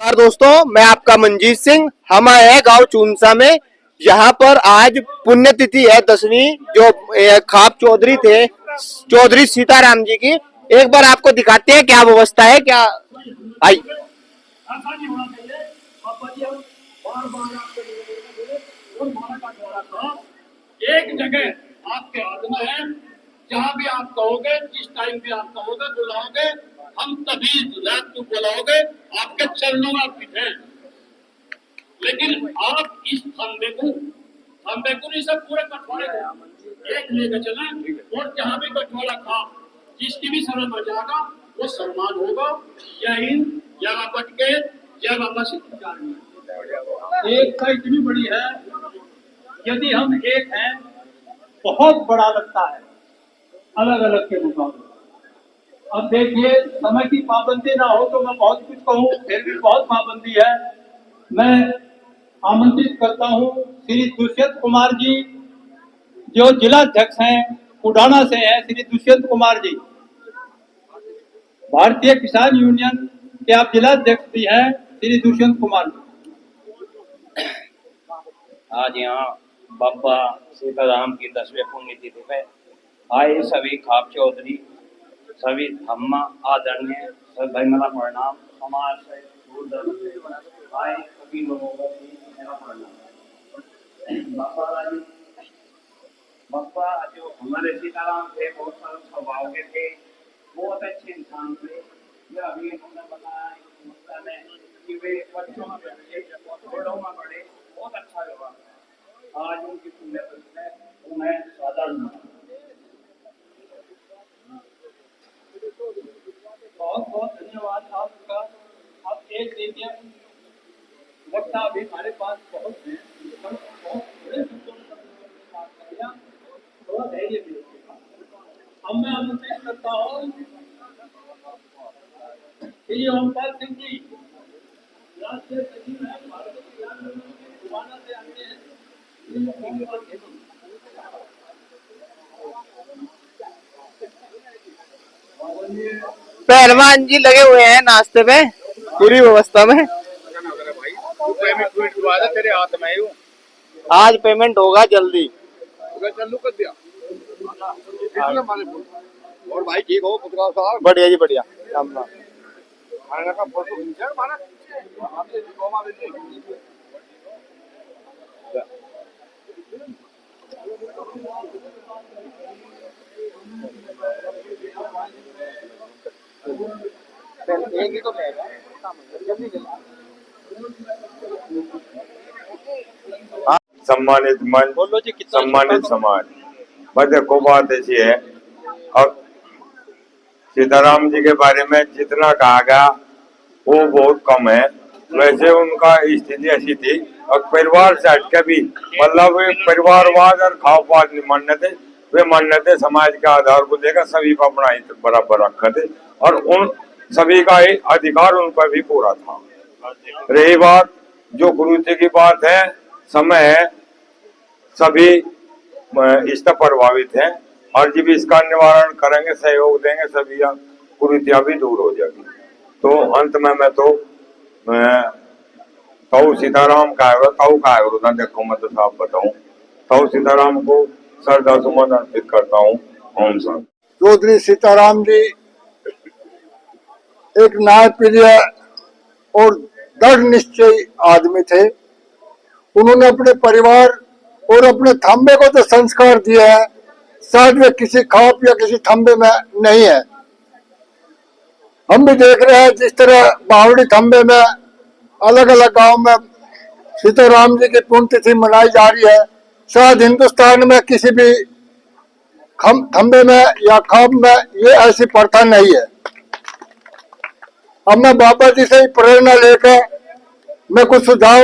नमस्कार दोस्तों, मैं आपका मंजीत सिंह। हम आए हैं गांव चूनसा में। यहाँ पर आज पुण्यतिथि है 10वीं, जो खाप चौधरी थे, चौधरी सीताराम जी की। एक बार आपको दिखाते हैं क्या व्यवस्था है। क्या आई एक जगह आपके हाथ में है, जहाँ भी आप कहोगे, जिस टाइम भी आप कहोगे, बुलाओगे, हम तभी रात को बुलाओगे, आपके चरणों में अर्पित है। लेकिन आप इस खंबे को नहीं, सब पूरे कठोरे को एक लेकर चले, और जहाँ भी कठोरा खा, जिसकी भी शरण हो जाएगा वो सम्मान होगा। जय हिंद, जय बाबा के, जय बाबा सिद्धार्थ। एकता इतनी बड़ी है, यदि हम एक हैं बहुत बड़ा लगता है अलग अलग के मुकाबले। अब देखिए, समय की पाबंदी ना हो तो मैं बहुत कुछ कहूँ, फिर भी बहुत पाबंदी है। मैं आमंत्रित करता हूँ श्री दुष्यंत कुमार जी, जो जिला अध्यक्ष हैं, उडाना से हैं। श्री दुष्यंत कुमार जी भारतीय किसान यूनियन के आप जिला अध्यक्ष भी हैं। श्री दुष्यंत कुमार जी आज यहाँ बाबा सीताराम की 10वीं पुण्यतिथि पे आए सभी खाप चौधरी, सभी धम्मा आदरणीय, सभी मेरा प्रणाम। समाज से दूर दराज से आए सभी लोगों को मेरा प्रणाम। बाबा जो हमारे सीताराम थे, बहुत सारे स्वभाव के थे, बहुत अच्छे इंसान थे। यह अभी हमने बताया में कि वे बच्चों में पढ़े, बड़ों में पढ़े, बहुत अच्छा व्यवहार। आज उनकी पुण्यतिथि है, उन्हें साधारण बहुत बहुत धन्यवाद आपका। आप एक देखिए, वक्ता अभी हमारे पास बहुत है, बहुत बड़े शब्दों में बात कर दिया, थोड़ा धैर्य भी। अब मैं आमंत्रित करता हूँ श्री ओमपाल सिंह जी, राष्ट्रीय सचिव है, भारतीय किसान यूनियन के उडाना से आते हैं। पहलवान जी लगे हुए हैं नाश्ते में, पूरी व्यवस्था में। तेरे हाथ में हूँ, आज पेमेंट होगा जल्दी। चालू कर दिया। और भाई ठीक हो? साहब बढ़िया जी, बढ़िया। राम राम। खाने का फोटो खींचा हमारा। एक ही तो सम्मानित मन, बोलो जी, कितना सम्मानित समाज। बस देखो, बात ऐसी है, अब सीताराम जी के बारे में जितना कहा गया वो बहुत कम है। वैसे उनका स्थिति ऐसी थी, और परिवार से हटके भी, मतलब परिवारवाद और खापवाद नहीं मानने थे, वे मानने थे समाज के आधार को लेकर सभी को अपना हित बराबर रखा थे, और उन सभी का अधिकार उन पर भी पूरा था। रही बात जो कुरीति की बात है, समय है, सभी इससे प्रभावित हैं, और जब इसका निवारण करेंगे, सहयोग देंगे, सभी कुरीतियां भी दूर हो जाएगी। तो अंत में मैं तो ताऊ सीताराम का देखो, मैं तो साफ बताऊं, ताऊ सीताराम को श्रद्धा सुमन अर्पित करता हूँ। ओम शांति। चौधरी सीताराम जी एक न्यायप्रिय और दृढ़ निश्चयी आदमी थे। उन्होंने अपने परिवार और अपने थंबे को जो संस्कार दिया है, शायद वे किसी खाप या किसी थंबे में नहीं है। हम भी देख रहे हैं जिस तरह बावड़ी थंबे में अलग अलग गांव में सीताराम जी की पुण्यतिथि मनाई जा रही है। शायद हिंदुस्तान में किसी भी थंबे में या खाप में ये ऐसी प्रथा नहीं है। अब मैं बाबा जी से ही प्रेरणा लेकर मैं कुछ सुझाव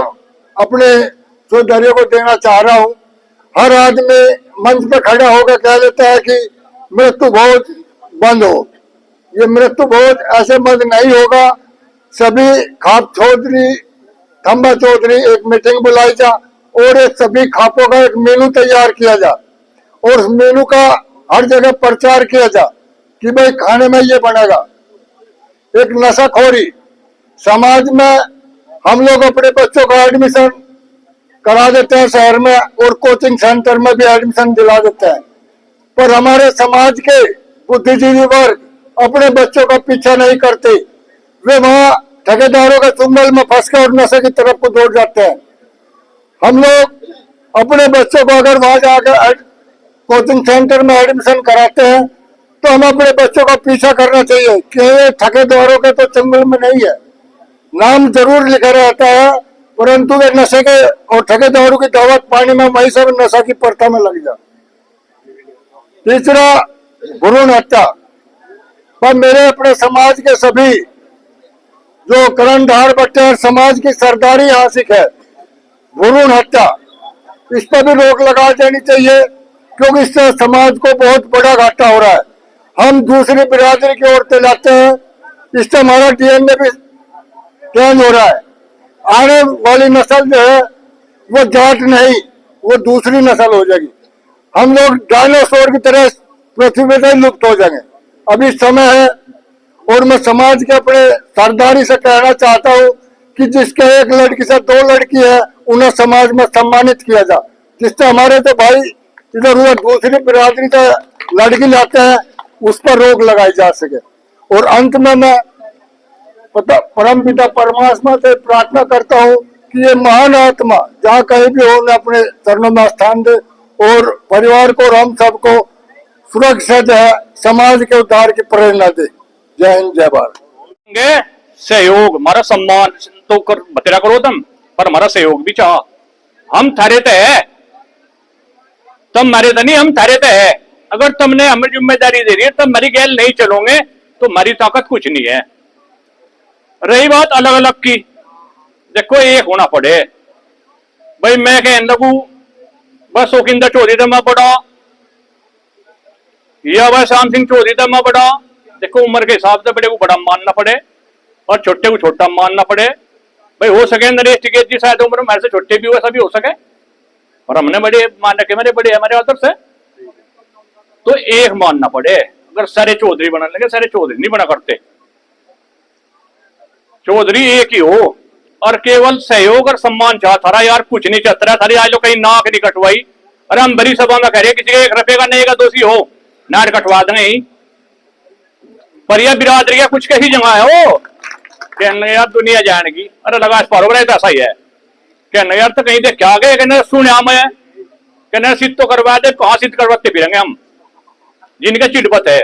अपने चौधरी को देना चाह रहा हूँ। हर आदमी मंच पे खड़ा होकर कह लेता है कि मृत्यु भोज बंद हो। ये मृत्यु भोज ऐसे बंद नहीं होगा। सभी खाप चौधरी, थंबा चौधरी एक मीटिंग बुलाई जा, और एक सभी खापों का एक मेनू तैयार किया जा, और उस मेनू का हर जगह प्रचार किया जा कि भाई खाने में ये बनेगा। एक नशाखोरी समाज में हम लोग अपने बच्चों का एडमिशन करा देते हैं शहर में और कोचिंग सेंटर में भी एडमिशन दिला देते हैं, पर हमारे समाज के बुद्धिजीवी वर्ग अपने बच्चों का पीछा नहीं करते। वे वहां ठेकेदारों के चुंगल में फंस कर और नशे की तरफ को दौड़ जाते हैं। हम लोग अपने बच्चों को अगर वहां जाकर कोचिंग सेंटर में एडमिशन कराते हैं तो हमें अपने बच्चों का पीछा करना चाहिए कि ये ठेकेदारों के तो चंगुल में नहीं है। नाम जरूर लिखा रहता है, परंतु वे नशे के और ठेकेदारों की दावत पानी में वही सब नशा की प्रथा में लग जाए। तीसरा, भ्रूण हत्या पर मेरे अपने समाज के सभी जो कर्णधार बट्टे और समाज की सरदारी हासिल है भ्रूण हत्या, इस पर भी रोक लगा देनी चाहिए, क्योंकि इससे समाज को बहुत बड़ा घाटा हो रहा है। हम दूसरी बिरादरी की औरतें लाते हैं, इससे हमारा डीएनए भी चेंज हो रहा है। आने वाली नस्ल जो है वो जाट नहीं, वो दूसरी नस्ल हो जाएगी। हम लोग डायनासोर की तरह पृथ्वी पे लुप्त हो जाएंगे। अभी समय है और मैं समाज के अपने सरदारी से कहना चाहता हूँ कि जिसके एक लड़की से 2 लड़की है उन्हें समाज में सम्मानित किया जाए, जिससे हमारे तो भाई इधर उधर दूसरी बिरादरी से लड़की लाते हैं उस पर रोक लगाई जा सके। और अंत में मैं परम पिता परमात्मा से प्रार्थना करता हूँ कि ये महान आत्मा जहाँ कहीं भी हो उन्हें अपने चरणों में स्थान दे और परिवार को और हम सबको सुरक्षा जो है समाज के उद्धार की प्रेरणा दे। जय हिंद, जय भारत। सहयोग हमारा सम्मान तो कर बतेरा करो तुम, पर हमारा सहयोग भी चाह। हम थारे ते है, तुम मारे तो नहीं, हम थारे ते है। अगर तुमने हमें जिम्मेदारी दे रही है तब हमारी गैल नहीं चलोगे तो हमारी ताकत कुछ नहीं है। रही बात अलग अलग की, देखो एक होना पड़े भाई। मैं कह लगू बस ओकिंदर चौधरी था मैं बड़ा या वह श्याम सिंह चौधरी था मैं बड़ा। देखो उम्र के हिसाब से बड़े को बड़ा मानना पड़े और छोटे को छोटा मानना पड़े। भाई हो सके नरेश टिकैत जी शायद उम्र मेरे से छोटे भी हुए, सभी हो सके, और हमने बड़े मान रखे मेरे बड़े हमारे आदर से, तो एक मानना पड़े। अगर सारे चौधरी बना लगे, सारे चौधरी नहीं बना करते, चौधरी एक ही हो और केवल सहयोग और सम्मान चाह। थारा यार कुछ नहीं चाहता, थारी आज लोग कहीं नाक नहीं कटवाई। अरे हम बड़ी सभा में कह रहे किसी का 1 रुपये का नहीं का दोषी हो नाट कटवा देंगे, पर यह बिरादरी का कुछ कही जगह है वो कहने यार दुनिया जानेगी। अरे लगा पारो तो ऐसा ही है कहने यार, तो कहीं देख क्या गए कहने सुना मैं कहने सिद्ध तो करवा दे, कहाँ सिद्ध करवाते फिरेंगे हम जिनका चिड़बत है।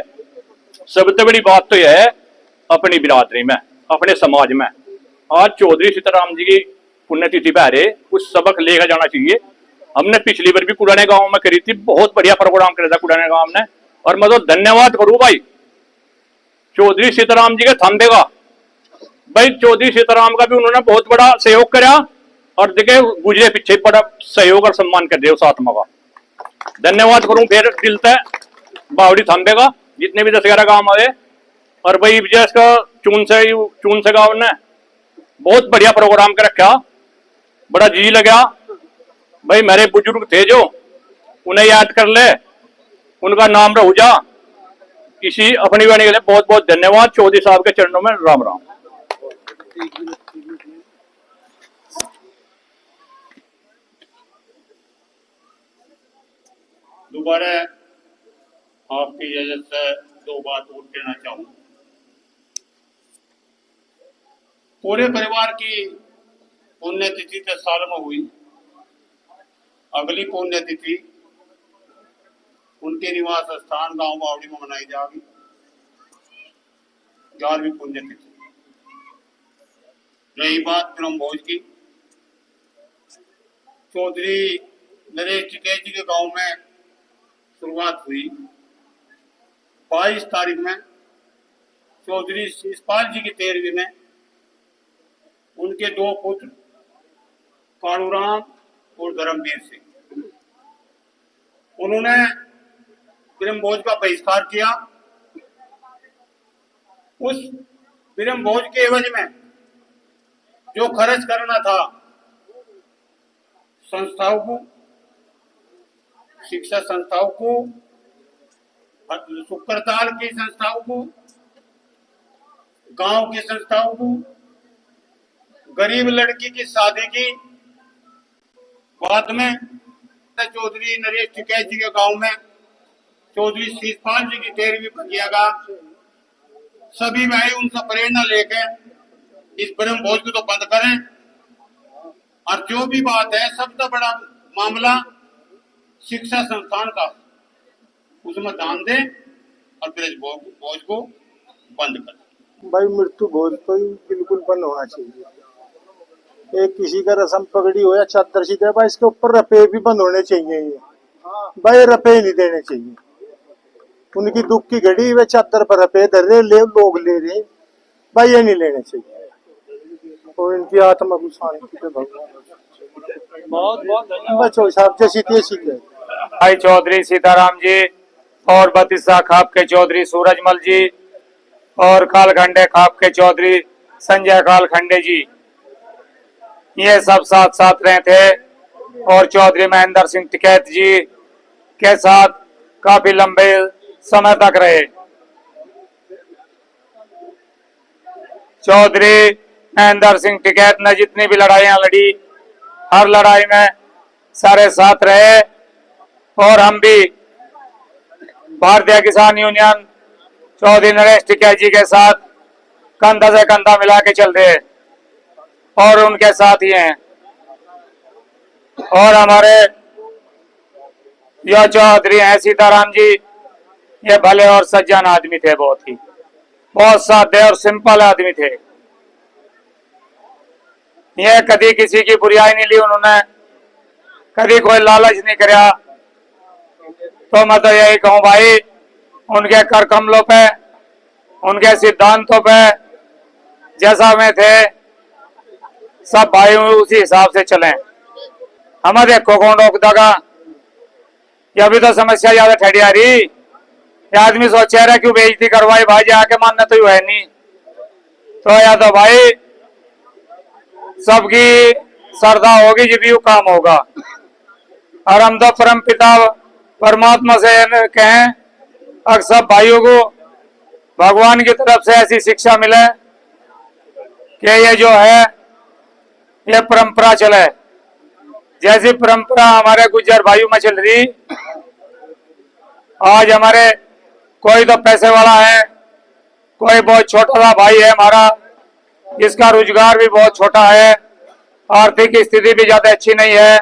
सबसे बड़ी बात तो यह है अपनी बिरादरी में, अपने समाज में आज चौधरी सीताराम जी की पुण्यतिथि पे आ रहे, कुछ सबक लेकर जाना चाहिए। हमने पिछली बार भी कुड़ाने गांव में करी थी, बहुत बढ़िया प्रोग्राम करा था कुड़ाने गांव ने, और मैं तो धन्यवाद करूं भाई चौधरी सीताराम जी के थांबे का। भाई चौधरी सीताराम का भी उन्होंने बहुत बड़ा सहयोग करा और देखे गुजरे पीछे बड़ा सहयोग और सम्मान कर दिया उस आत्मा का। धन्यवाद करूं फिर दिल से बावड़ी थांबे का, जितने भी 10-11 गांव आए। और भाई विजय का चून से गांव ने बहुत बढ़िया प्रोग्राम कर रखा, बड़ा जी लगा। भाई मेरे बुजुर्ग थे जो, उन्हें याद कर ले, उनका नाम रहू जा किसी अपनी वाणी के लिए। बहुत बहुत धन्यवाद चौधरी साहब के चरणों में राम राम। दोबारा आपकी इजाजत से 2 बात और कहना चाहूँ। पूरे परिवार की पुण्यतिथि 10 साल में हुई, अगली पुण्यतिथि उनके निवास स्थान गांव बावड़ी में मनाई जाएगी, 11वीं पुण्यतिथि। रही बात ब्रह्म भोज की, चौधरी नरेश टिकैत जी के गांव में शुरुआत हुई। 22 तारीख में चौधरी शिषपाल जी की 13वीं में उनके 2 पुत्र कालूराम और धर्मवीर सिंह, उन्होंने ब्रह्म भोज का बहिष्कार किया। उस ब्रह्म भोज के एवज में जो खर्च करना था संस्थाओं को, शिक्षा संस्थाओं को, शुक्रताल की संस्थाओं को, गांव की संस्थाओं को, गरीब लड़की की शादी की बाद में चौधरी नरेश टिकैत जी के गांव में चौधरी शीशपाल जी की 13वीं बगियागा सभी भाई उनका प्रेरणा लेकर इस ब्रह्म भोज को तो बंद करें और जो भी बात है सबसे बड़ा मामला शिक्षा संस्थान का उसमें ध्यान दें और ब्रह्म भोज को बंद करें। भाई मृत्यु भोज तो ही बिल्कुल बंद होना चाहिए। एक किसी का रस्म पगड़ी हो या चादर सीधे भाई इसके ऊपर रुपए भी बंद होने चाहिए। ये भाई रुपए नहीं देने चाहिए। उनकी दुख की घड़ी वे चादर पर रुपए धर रहे ले लोग ले रहे भाई ये नहीं लेने चाहिए। और इनकी आत्मा को शांति पे भगवान बहुत बहुत धन्यवाद। बच्चों साहब जैसी तैसी है। भाई चौधरी सीताराम जी और बतिस्सा खाप के चौधरी सूरजमल जी और कालखंडे खाप के चौधरी संजय कालखंडे जी ये सब साथ साथ रहे थे और चौधरी महेंद्र सिंह टिकैत जी के साथ काफी लंबे समय तक रहे। चौधरी महेंद्र सिंह टिकैत ने जितनी भी लड़ाइयां लड़ी हर लड़ाई में सारे साथ रहे और हम भी भारतीय किसान यूनियन चौधरी नरेश टिकैत जी के साथ कंधा से कंधा मिला के चल रहे और उनके साथ ही हैं। और हमारे जो चौधरी हैं सीताराम जी ये भले और सज्जन आदमी थे, बहुत सादे और सिंपल आदमी थे। ये कभी किसी की बुराई नहीं ली उन्होंने, कभी कोई लालच नहीं कराया। तो मैं तो यही कहूँ भाई उनके कर कमलों पे उनके सिद्धांतों पे जैसा में थे सब भाई उसी हिसाब से चलें। हमें देखो कौन रोक देगा। ये अभी तो समस्या ज्यादा ठहरी आ रही। ये आदमी सोचे रहे क्यों बेइज्जती करवाई भाई जाके मानना तो है नहीं। तो या तो भाई सबकी श्रद्धा होगी जब यू काम होगा। और हम तो परम पिता परमात्मा से कहें और सब भाइयों को भगवान की तरफ से ऐसी शिक्षा मिले कि ये जो है ये परंपरा चले। जैसी परंपरा हमारे गुज्जर भाइयों में चल रही, आज हमारे कोई तो पैसे वाला है, कोई बहुत छोटा सा भाई है हमारा जिसका रोजगार भी बहुत छोटा है, आर्थिक स्थिति भी ज्यादा अच्छी नहीं है,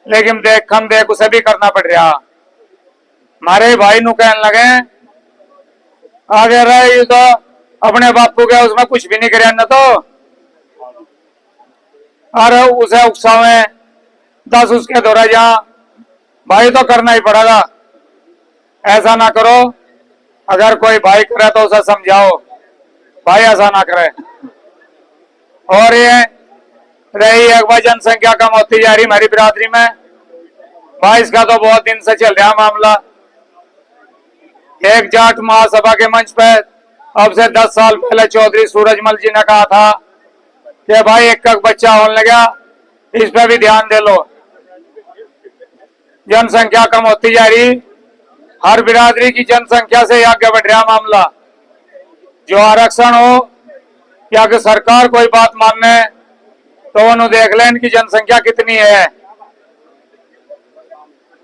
लेकिन देख हम देख उसे भी करना पड़ रहा। हमारे भाई नु कहने लगे आगे रहे तो अपने बापू के उसमें कुछ भी नहीं करे न तो और उसे उकसावे 10 उसके दौरा जा भाई तो करना ही पड़ेगा। ऐसा ना करो, अगर कोई भाई करे तो उसे समझाओ भाई ऐसा ना करे। और ये रही एक बार जनसंख्या कम होती जा रही हमारी बिरादरी में, भाई इसका तो बहुत दिन से चल रहा मामला। एक जाट महासभा के मंच पर अब से 10 साल पहले चौधरी सूरजमल जी ने कहा था कि भाई एक बच्चा होने लगा, इस पर भी ध्यान दे लो। जनसंख्या कम होती जा रही, हर बिरादरी की जनसंख्या से आगे बढ़ रहा मामला। जो आरक्षण हो या कि सरकार कोई बात मानने तो उन्होंने देख लें इनकी जनसंख्या कितनी है।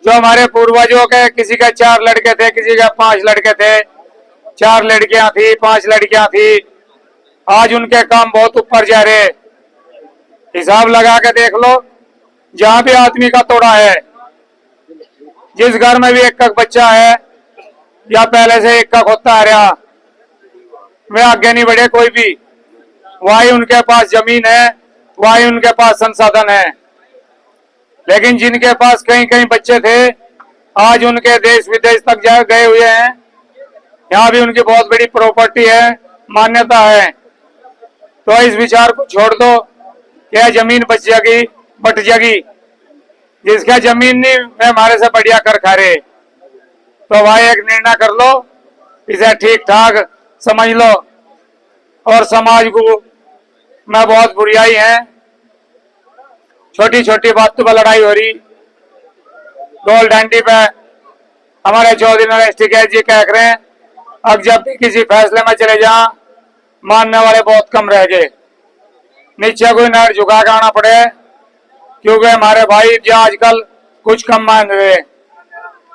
जो हमारे पूर्वजों के किसी के 4 लड़के थे, किसी के 5 लड़के थे, 4 लड़कियां थी, 5 लड़कियां थी, आज उनके काम बहुत ऊपर जा रहे। हिसाब लगा के देख लो, जहां भी आदमी का तोड़ा है, जिस घर में भी एक बच्चा है या पहले से एक होता आ रहा, वे आगे नहीं बढ़े कोई भी। वही उनके पास जमीन है, वही उनके पास संसाधन है। लेकिन जिनके पास कहीं कहीं बच्चे थे, आज उनके देश विदेश तक जा गए हुए हैं। यहाँ भी उनकी बहुत बड़ी प्रॉपर्टी है, मान्यता है। तो इस विचार को छोड़ दो कि जमीन बच जाएगी, बट जाएगी। जिसका जमीन नहीं वे हमारे से बढ़िया कर खा रहे। तो भाई एक निर्णय कर लो, इसे ठीक ठाक समझ लो। और समाज को में बहुत बुराई है, छोटी छोटी बातों पर लड़ाई हो रही। गोल डंडी पे हमारे चौधरी नरेश टिकैत जी कह रहे हैं अब जब भी किसी फैसले में चले जा, मानने वाले बहुत कम रह गए। नीचे कोई नर झुका के आना पड़े, क्योंकि हमारे भाई जो आजकल कुछ कम मान रहे,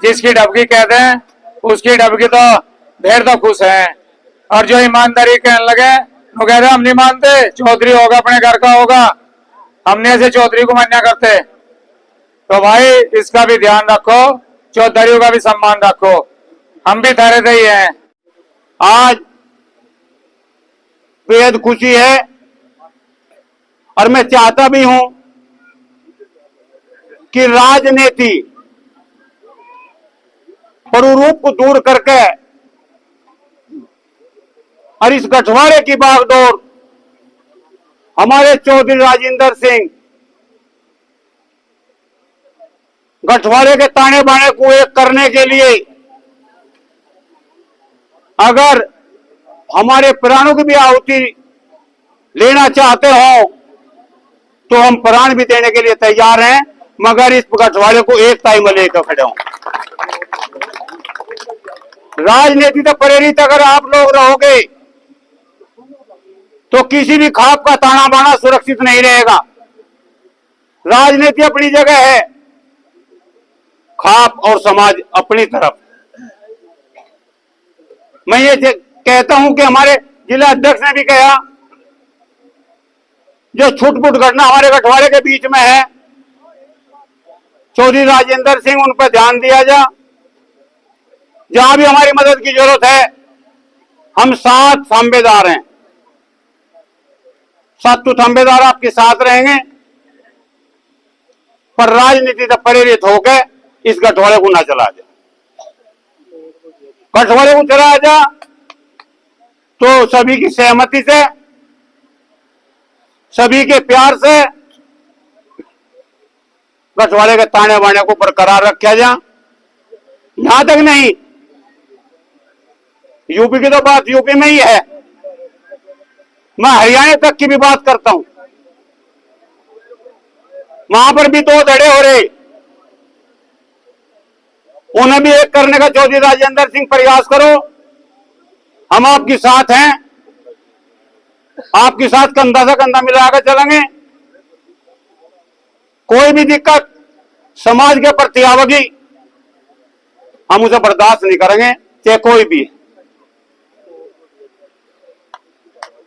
जिसकी डबकी कहते हैं उसकी डबकी तो ढेर तो खुश है, और जो ईमानदारी कहने लगे वो कहते हम नहीं मानते, चौधरी होगा अपने घर का होगा, हमने ऐसे चौधरी को मान्य करते। तो भाई इसका भी ध्यान रखो, चौधरियों का भी सम्मान रखो, हम भी थारे से ही हैं। आज बेहद खुशी है और मैं चाहता भी हूं कि राजनीति स्वरूप को दूर करके और इस गठवाड़े की बागडोर हमारे चौधरी राजेंद्र सिंह गठवाड़े के ताने बाने को एक करने के लिए अगर हमारे प्राणों की भी आहुति लेना चाहते हो तो हम प्राण भी देने के लिए तैयार हैं, मगर इस गठवाड़े को एकता में लेकर खड़े हों। राजनीति से प्रेरित अगर आप लोग रहोगे तो किसी भी खाप का ताना बाना सुरक्षित नहीं रहेगा। राजनीति अपनी जगह है, खाप और समाज अपनी तरफ। मैं ये कहता हूं कि हमारे जिला अध्यक्ष ने भी कहा, जो छुटपुट घटना हमारे गठवाड़े के बीच में है, चौधरी राजेंद्र सिंह उन पर ध्यान दिया जा। जहां भी हमारी मदद की जरूरत है हम 7 थांबेदार हैं, 7 थांबेदार आपके साथ रहेंगे, पर राजनीति से प्रेरित होकर इस गठवाड़े को ना चला जा। गठवाड़े को चलाया जा तो सभी की सहमति से, सभी के प्यार से गठवाड़े के ताने बाने को बरकरार रखा जा। यहां तक नहीं, यूपी की तो बात यूपी में ही है, मैं हरियाणा तक की भी बात करता हूं, वहां पर भी 2 धड़े हो रहे, उन्हें भी एक करने का चौधरी राजेंद्र सिंह प्रयास करो। हम आपके साथ हैं, आपके साथ कंधा से कंधा मिलाकर चलेंगे। कोई भी दिक्कत समाज के प्रति आवेगी हम उसे बर्दाश्त नहीं करेंगे, चाहे कोई भी।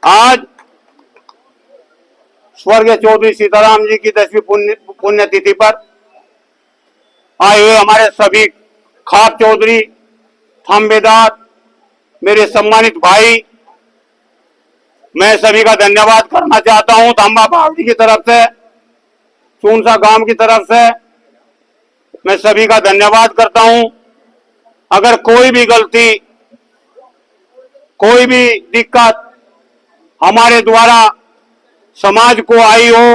आज स्वर्गीय चौधरी सीताराम जी की 10वीं पुण्यतिथि पर आए हुए हमारे सभी खाप चौधरी, थांबेदार, मेरे सम्मानित भाई, मैं सभी का धन्यवाद करना चाहता हूं। थांबा बावड़ी की तरफ से, चूनसा गांव की तरफ से मैं सभी का धन्यवाद करता हूं। अगर कोई भी गलती, कोई भी दिक्कत हमारे द्वारा समाज को आई हो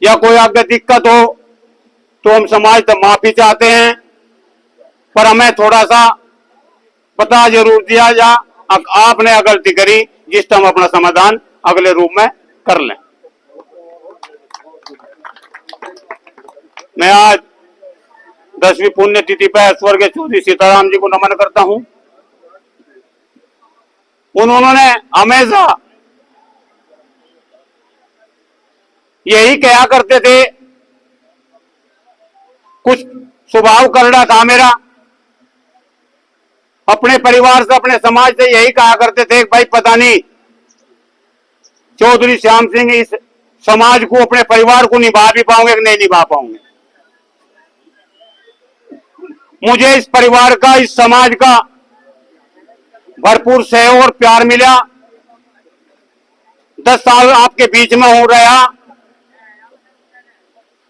या कोई आगे दिक्कत हो तो हम समाज से माफी चाहते हैं, पर हमें थोड़ा सा पता जरूर दिया जा, आपने गलती करी जिससे हम अपना समाधान अगले रूप में कर लें। मैं आज 10वीं पुण्यतिथि पर स्वर्गीय चौधरी सीताराम जी को नमन करता हूं। उन्होंने हमेशा यही कहा करते थे, कुछ स्वभाव करना था मेरा, अपने परिवार से, अपने समाज से यही कहा करते थे, भाई पता नहीं चौधरी श्याम सिंह इस समाज को, अपने परिवार को निभा भी पाओगे कि नहीं निभा पाओगे। मुझे इस परिवार का, इस समाज का भरपूर सहयोग और प्यार मिला। 10 साल आपके बीच में हो रहा।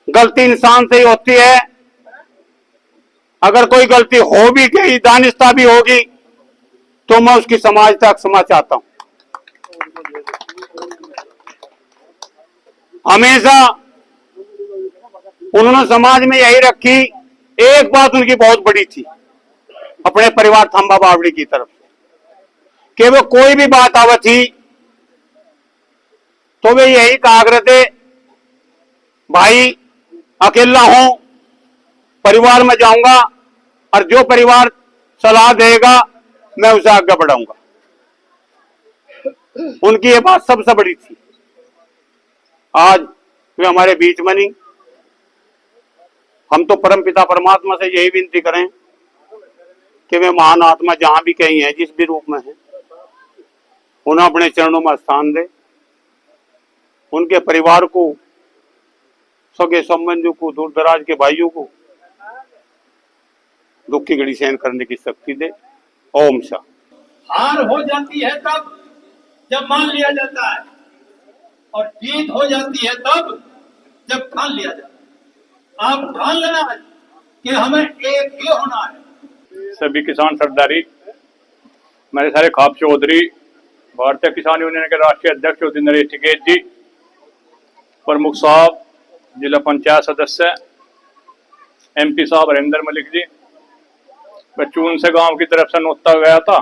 गलती इंसान से ही होती है, अगर कोई गलती हो भी गई, दानिस्ता भी होगी, तो मैं उसकी समाज तक क्षमा चाहता हूं। हमेशा उन्होंने समाज में यही रखी। एक बात उनकी बहुत बड़ी थी अपने परिवार थांबा बावड़ी की तरफ से, कि वो कोई भी बात आवत थी तो वे यही कहा करते, भाई अकेला हूं, परिवार में जाऊंगा और जो परिवार सलाह देगा मैं उसे आगे बढ़ाऊंगा। उनकी ये बात सबसे बड़ी थी। आज वे हमारे बीच बनी। हम तो परम पिता परमात्मा से यही विनती करें कि वे महान आत्मा जहां भी कहीं है, जिस भी रूप में है, उन्हें अपने चरणों में स्थान दे। उनके परिवार को, सगे संबंधियों को, दूर दराज के भाइयों को दुख की घड़ी सहन करने की शक्ति दे। ओम शांति। हार हो जाती है तब जब मान लिया जाता है, और जीत हो जाती है तब जब ठान लिया जाता है। आप ठान लेना है कि हमें एक ही होना है। सभी किसान सरदारी, मेरे सारे खाप चौधरी, भारतीय किसान यूनियन के राष्ट्रीय अध्यक्ष चौधरी नरेश टिकैत जी, प्रमुख साहब, जिला पंचायत सदस्य MP साहब हरिंदर मलिक जी, बच्चून से गांव की तरफ से नोता गया था।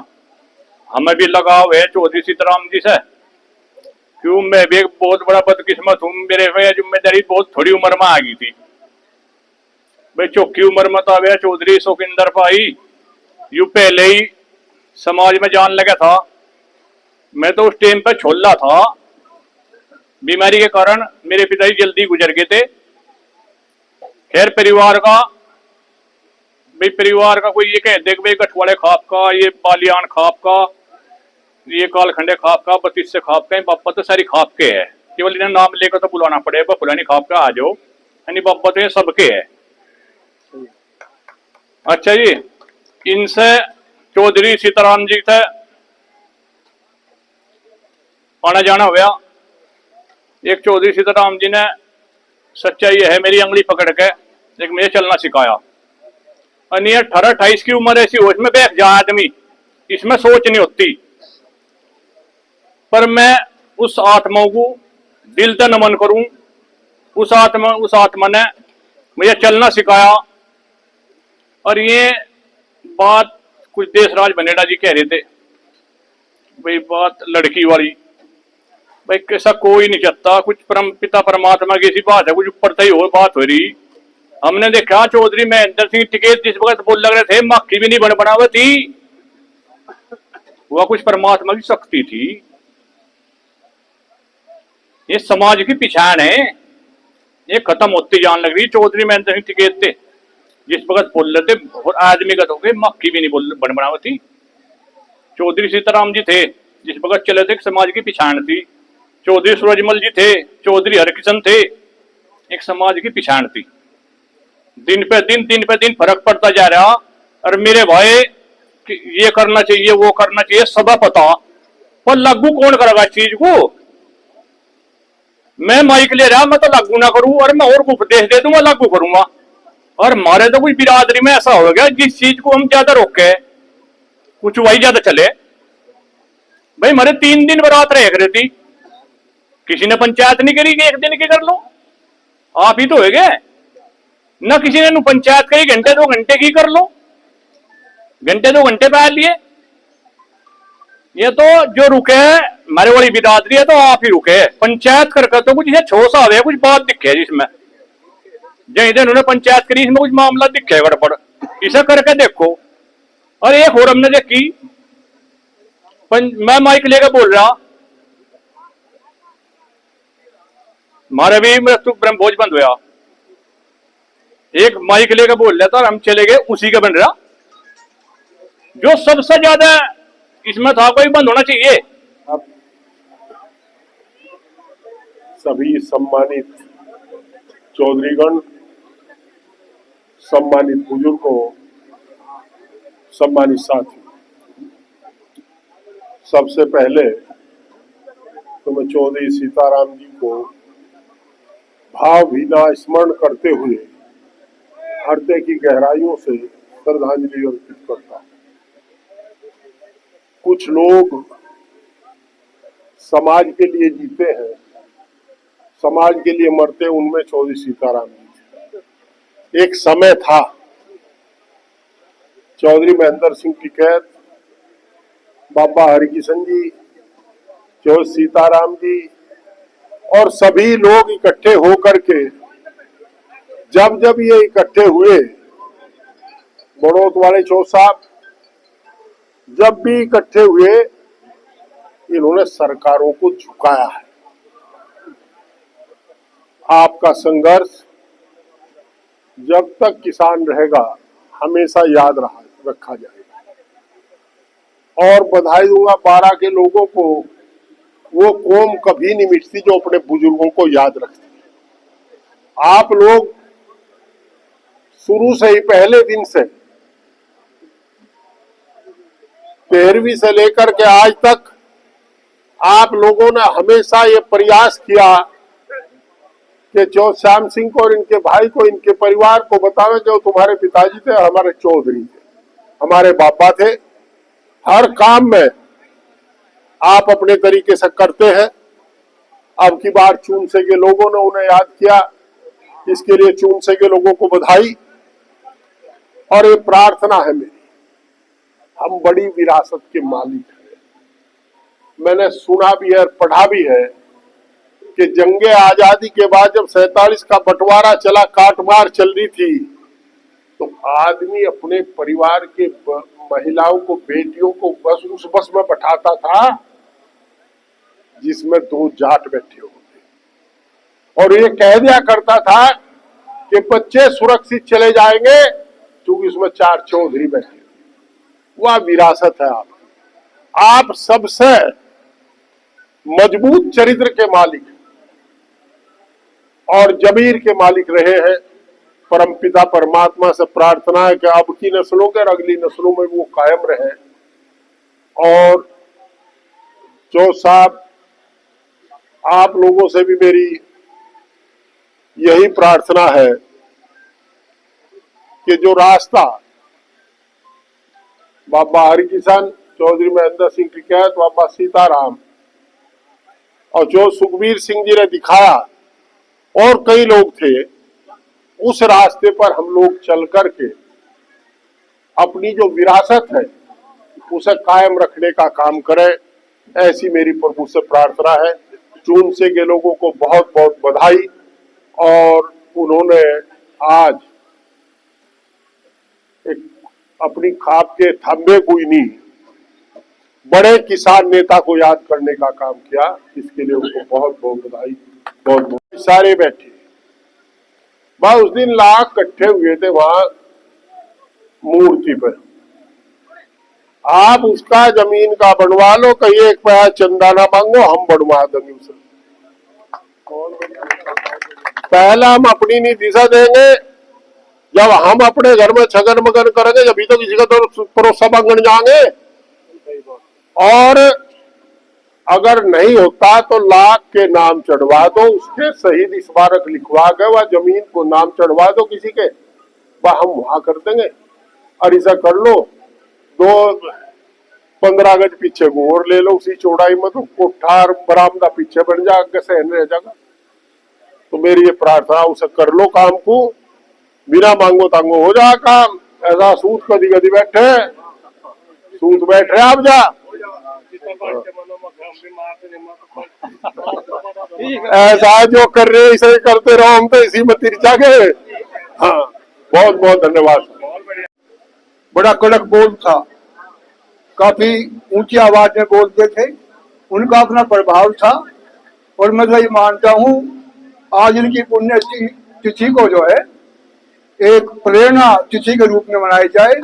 हमें भी लगाव है चौधरी सीताराम जी से, क्यों मैं भी एक बहुत बड़ा बदकिस्मत हूँ। मेरे पे जिम्मेदारी बहुत थोड़ी उम्र में आ गई थी भाई। चौकी उम्र में था वे चौधरी शोकिंदर भाई, यू पहले ही समाज में जान लगा था। मैं तो उस टाइम पे छोला था, बीमारी के कारण मेरे पिताजी जल्दी गुजर गए थे। खैर परिवार का कोई ये कह दे भाई गठवाड़े खाप का, ये बालियान खाप का, ये कालखंडे खाप का, 32 से खाप का, बापा तो सारी खाप के है। केवल इन्हें नाम लेकर तो बुलाना पड़ेगा, फुलानी खाप का आ जाओ, यानी बापा तो ये सबके है। अच्छा जी, इनसे चौधरी सीताराम जी से आना जाना हुआ। एक चौधरी सीताराम जी ने, सच्चाई है, मेरी अंगली पकड़ के एक मुझे चलना सिखाया। और ये 18-28 की उम्र ऐसी हो, इसमें बैठ जाए आदमी, इसमें सोच नहीं होती। पर मैं उस आत्मा को दिल से नमन करूं। उस आत्मा ने मुझे चलना सिखाया। और ये बात कुछ देशराज बनेड़ा जी कह रहे थे भाई, बात लड़की वाली भाई, कैसा कोई नहीं चाहता। कुछ परम पिता परमात्मा की ऐसी बात है, कुछ ऊपर से ही हो बात हो रही। हमने देखा चौधरी महेंद्र सिंह टिकैत जिस वक्त बोल लग रहे थे, मक्खी भी नहीं बन बनावे थी, वह कुछ परमात्मा की शक्ति थी। ये समाज की पिछाड़ है, ये खत्म होती जान लग रही। चौधरी महेंद्र सिंह टिकैत थे जिस वक्त बोल रहे थे, और आदमीगत हो गए, मक्खी भी नहीं बन बनावे थी। चौधरी सीताराम जी थे जिस वक्त चले थे, समाज की पिछाड़ थी। चौधरी सूरजमल जी थे, चौधरी हरकिशन थे, एक समाज की पिछाड़ थी। दिन पे दिन फर्क पड़ता जा रहा। और मेरे भाई ये करना चाहिए, वो करना चाहिए, सब पता, पर लागू कौन करेगा इस चीज को। मैं माइक ले रहा, मैं तो लागू ना करूं, और मैं और को उपदेश दे दूंगा, लागू करूंगा। और हमारे तो कुछ बिरादरी में ऐसा हो गया, जिस चीज को हम ज्यादा रोके कुछ वही ज्यादा चले। भाई हमारे 3 दिन बारात रह रही थी, किसी ने पंचायत नहीं करी कि 1 दिन की कर लो, आप ही तो हो गए ना। किसी ने पंचायत करी घंटे 2 घंटे की कर लो, घंटे 2 घंटे पे आ लिए। ये तो जो रुके हमारे वाली बिरादरी है, तो आप ही रुके। पंचायत करके तो कुछ छोसा हो, कुछ बात दिखे जिसमें, जैसे उन्होंने पंचायत करी इसमें कुछ मामला दिखे गड़बड़, इसे करके देखो। और एक और हमने देखी, मैं माइक लेकर बोल रहा, हमारे भी मृत्यु ब्रह्म भोज बंद हुआ, एक माइक लेकर बोल रहा था और हम चले गए, उसी का बन रहा। जो सबसे ज्यादा इसमें था, कोई बंद होना चाहिए। अब सभी सम्मानित चौधरीगण, सम्मानित बुजुर्गों, सम्मानित साथी, सबसे पहले तो मैं चौधरी सीताराम जी को भावभीना स्मरण करते हुए हृदय की गहराइयों से श्रद्धांजलि अर्पित करता हूं। कुछ लोग समाज के लिए जीते हैं, समाज के लिए मरते, उनमें चौधरी सीताराम जी थे। एक समय था, चौधरी महेंद्र सिंह टिकैत, बाबा हरिकिशन जी, चौधरी सीताराम जी और सभी लोग इकट्ठे होकर के जब ये इकट्ठे हुए, बड़ौत वाले चौधरी साहब जब भी इकट्ठे हुए, इन्होंने सरकारों को झुकाया है। आपका संघर्ष जब तक किसान रहेगा हमेशा याद रखा जाएगा। और बधाई दूंगा 12 के लोगों को, वो कौम कभी नहीं मिटती जो अपने बुजुर्गों को याद रखती है। आप लोग शुरू से ही, पहले दिन से, 13वीं से लेकर के आज तक आप लोगों ने हमेशा ये प्रयास किया कि जो श्याम सिंह को और इनके भाई को, इनके परिवार को बतावे कि वो तुम्हारे पिताजी थे, हमारे चौधरी थे, हमारे बाबा थे। हर काम में आप अपने तरीके से करते हैं। अब की बार चूनसे के लोगों ने उन्हें याद किया, इसके लिए चूनसे के लोगों को बधाई। और ये प्रार्थना है मेरी, हम बड़ी विरासत के मालिक हैं। मैंने सुना भी है, पढ़ा भी है कि जंगे आजादी के बाद जब 47 का बंटवारा चला, काटमार चल रही थी, तो आदमी अपने परिवार के महिलाओं को, बेटियों को उस बस में बैठाता था जिसमें 2 जाट बैठे होते, और ये कह दिया करता था कि बच्चे सुरक्षित चले जाएंगे क्योंकि उसमें 4 चौधरी बैठे। वह विरासत है आप सबसे मजबूत चरित्र के मालिक और जमीर के मालिक रहे हैं। परमपिता परमात्मा से प्रार्थना है कि अब की नस्लों के और अगली नस्लों में वो कायम रहे। और जो साहब, आप लोगों से भी मेरी यही प्रार्थना है कि जो रास्ता बाबा हरिकिशन, चौधरी महेंद्र सिंह टिकैत, बाबा सीताराम और जो सुखबीर सिंह जी ने दिखाया, और कई लोग थे, उस रास्ते पर हम लोग चल करके अपनी जो विरासत है उसे कायम रखने का काम करें, ऐसी मेरी प्रभु से प्रार्थना है। चूनसे के लोगों को बहुत बहुत बधाई। और उन्होंने आज एक अपनी खाप के थंबे बुईनी बड़े किसान नेता को याद करने का काम किया, इसके लिए उनको बहुत बहुत बधाई। बहुत बहुत सारे बैठे, वहां उस दिन लाख इकट्ठे हुए थे वहां मूर्ति पर। आप उसका जमीन का बनवा लो, कहीं एक पैसा चंदा ना मांगो, हम बनवा देंगे उसे। पहला हम अपनी नहीं दिशा देंगे, जब हम अपने घर में छगन मगन करेंगे, जब तो किसी का तो परोसा मांगने जाएंगे। और अगर नहीं होता तो लाख के नाम चढ़वा दो, उसके शहीद स्मारक लिखवा के वह जमीन को नाम चढ़वा दो किसी के, वह हम वहां कर देंगे। और ऐसा कर लो, 15 गज पीछे गोर ले लो, उसी चौड़ाई में तो कोठा बरामदा पीछे बन जा, आगे सहन रह जाएगा। तो मेरी ये प्रार्थना, उसे कर लो काम को, बिना मांगो तांगो हो जा काम। ऐसा सूत कदी कदी बैठे, सूत बैठ रहे आप जा, ऐसा जो कर रहे इसे करते रहो, हम तो इसी में तिरछा गए। हाँ, बहुत बहुत धन्यवाद। बड़ा कड़क बोल था, काफी ऊंची आवाज में बोलते थे, उनका अपना प्रभाव था। और मैं तो ये मानता हूँ आज इनकी पुण्य तिथि को जो है एक प्रेरणा तिथि के रूप में मनाई जाए।